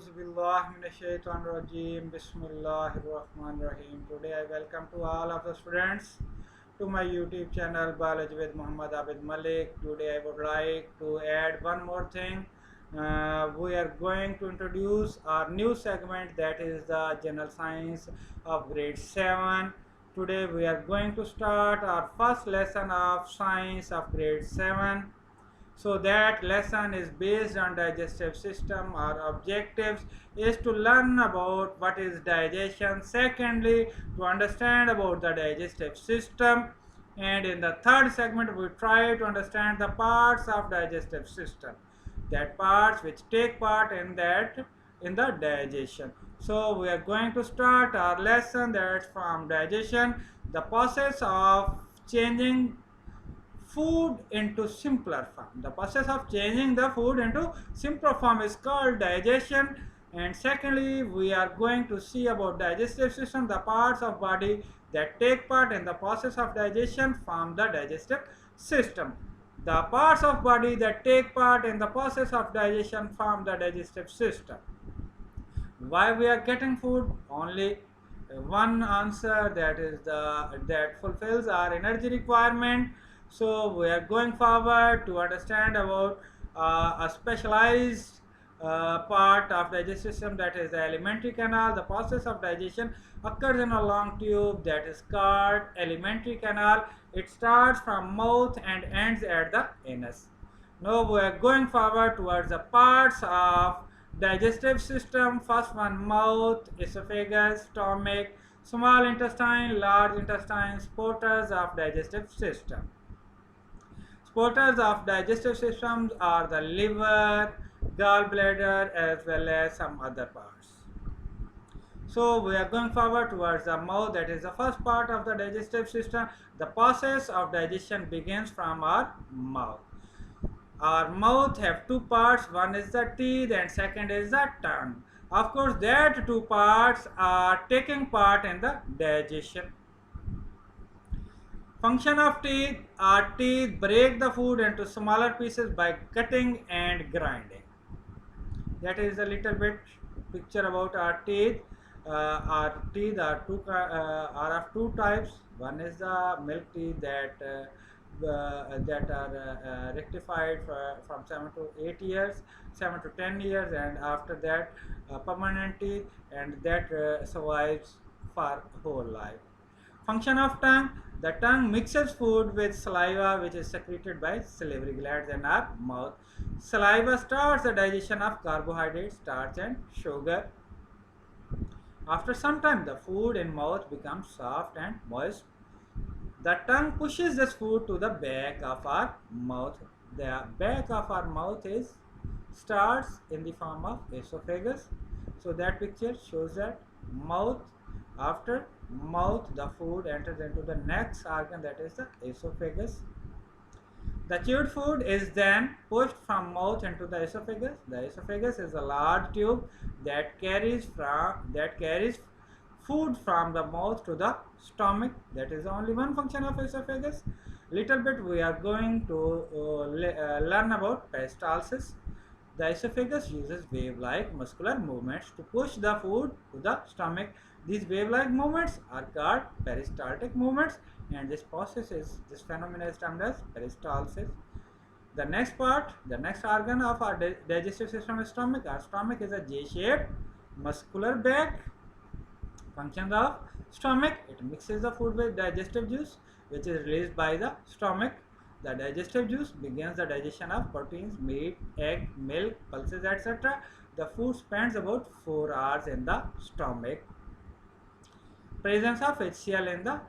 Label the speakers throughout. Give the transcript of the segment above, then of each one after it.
Speaker 1: Billah minash shaitanir rajim. Bismillahir Rahmanir Rahim. Today I welcome to all of the students to my YouTube channel Biology with Muhammad Abid Malik. Today I would like to add one more thing. We are going to introduce our new segment, that is the General Science of grade 7. Today we are going to start our first lesson of science of grade 7. So that lesson is based on digestive system. Our objectives is to learn about what is digestion, secondly to understand about the digestive system, and in the third segment we try to understand the parts of digestive system, that parts which take part in the digestion. So we are going to start our lesson, that's from digestion, the process of changing food into simpler form. The process of changing the food into simpler form is called digestion. And secondly, we are going to see about digestive system, the parts of body that take part in the process of digestion from the digestive system. The parts of body that take part in the process of digestion from the digestive system. Why we are getting food? Only one answer, that is that fulfills our energy requirement. So we are going forward to understand about a specialized part of digestive system, that is the alimentary canal. The process of digestion occurs in a long tube that is called alimentary canal. It starts from mouth and ends at the anus. Now we are going forward towards the parts of digestive system. First one, mouth, esophagus, stomach, small intestine, large intestine, supporters of digestive system. Supporters of digestive systems are the liver, gallbladder, as well as some other parts. So we are going forward towards the mouth, that is the first part of the digestive system. The process of digestion begins from our mouth. Our mouth have two parts, one is the teeth and second is the tongue. Of course, that two parts are taking part in the digestion. Function of teeth. Our teeth break the food into smaller pieces by cutting and grinding. That is a little bit picture about our teeth. Our teeth are of two types. One is the milk teeth that are rectified from 7 to 8 years, 7 to 10 years, and after that permanent teeth, and that survives for whole life. Function of tongue. The tongue mixes food with saliva, which is secreted by salivary glands in our mouth. Saliva starts the digestion of carbohydrates, starch and sugar. After some time, the food in mouth becomes soft and moist. The tongue pushes this food to the back of our mouth. The back of our mouth starts in the form of esophagus. So that picture shows that mouth. After mouth, the food enters into the next organ, that is the esophagus. The chewed food is then pushed from mouth into the esophagus. The esophagus is a large tube that carries food from the mouth to the stomach. That is only one function of esophagus. Little bit we are going to learn about peristalsis. The esophagus uses wave-like muscular movements to push the food to the stomach. These wave-like movements are called peristaltic movements, and this phenomenon is termed as peristalsis. The next organ of our digestive system is stomach. Our stomach is a J-shaped muscular bag. Functions of stomach: it mixes the food with digestive juice, which is released by the stomach. The digestive juice begins the digestion of proteins, meat, egg, milk, pulses, etc. The food spends about 4 hours in the stomach. Presence of HCl in the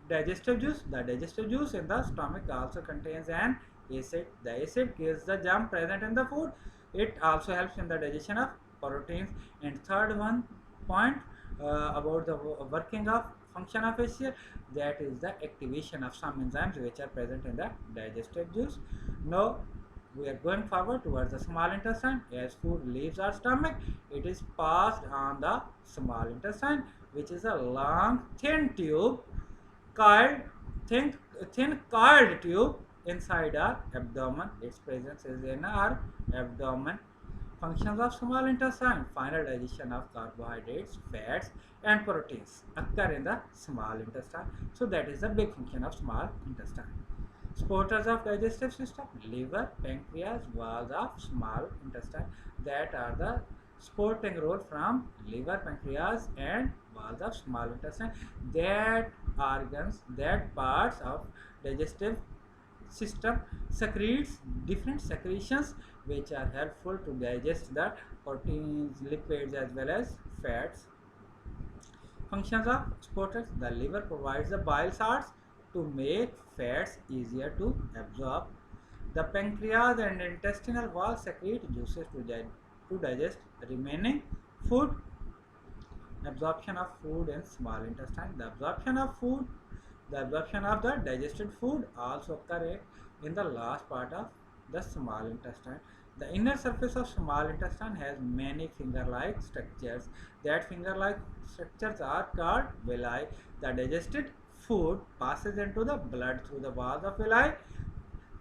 Speaker 1: digestive juice. The digestive juice in the stomach also contains an acid. The acid kills the germ present in the food. It also helps in the digestion of proteins. And third one point about the working of function of HCl, that is the activation of some enzymes which are present in the digestive juice. Now we are going forward towards the small intestine. As food leaves our stomach, it is passed on the small intestine, which is a long thin tube called thin coiled tube inside our abdomen. Its presence is in our abdomen. Functions of small intestine: final digestion of carbohydrates, fats, and proteins occur in the small intestine. So that is the big function of small intestine. Supporters of digestive system: liver, pancreas, walls of small intestine. That are the supporting role from liver, pancreas, and walls of small intestine. That organs, that parts of digestive system secretes different secretions which are helpful to digest the proteins, lipids, as well as fats. Functions of supporters: the liver provides the bile salts to make fats easier to absorb. The pancreas and intestinal wall secrete juices to digest remaining food. Absorption of food in small intestine: the absorption of the digested food also occur in the last part of the small intestine. The inner surface of small intestine has many finger-like structures. That finger-like structures are called villi. The digested food passes into the blood through the walls of villi,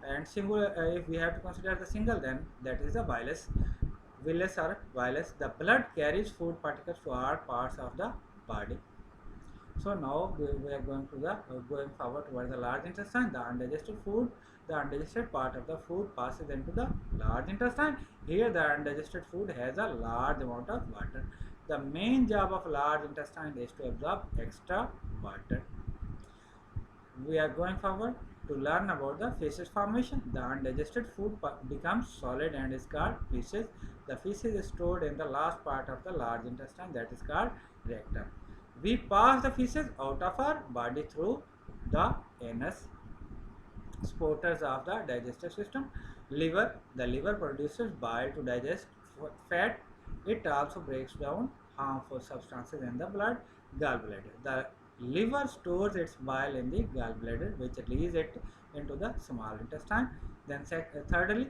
Speaker 1: and single, if we have to consider the single, then that is the vilus. Vilus or vilus. The blood carries food particles to all parts of the body. So now we are going to the going forward towards the large intestine. The undigested part of the food passes into the large intestine. Here the undigested food has a large amount of water. The main job of large intestine is to absorb extra water. We are going forward to learn about the feces formation. The undigested food becomes solid and is called feces. The feces is stored in the last part of the large intestine, that is called rectum. We pass the feces out of our body through the anus. Supporters of the digestive system: liver. The liver produces bile to digest fat. It also breaks down harmful substances in the blood. Gallbladder. The liver stores its bile in the gallbladder, which releases it into the small intestine. Then thirdly,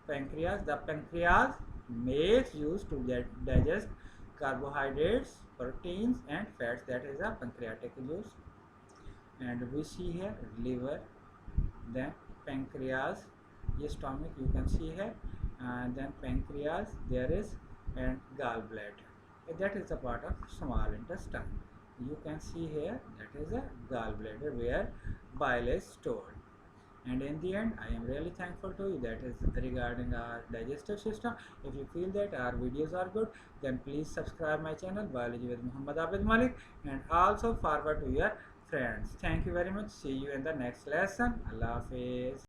Speaker 1: pancreas. The pancreas makes use to digest carbohydrates, proteins, and fats. That is a pancreatic juice. And we see here liver, then pancreas, yes, stomach you can see here, and then pancreas there is, and gallbladder. That is a part of small intestine. You can see here that is a gallbladder where bile is stored. And in the end, I am really thankful to you. That is regarding our digestive system. If you feel that our videos are good, then please subscribe my channel Biology with Muhammad Abid Malik, and also forward to your friends. Thank you very much. See you in the next lesson. Allah Hafiz.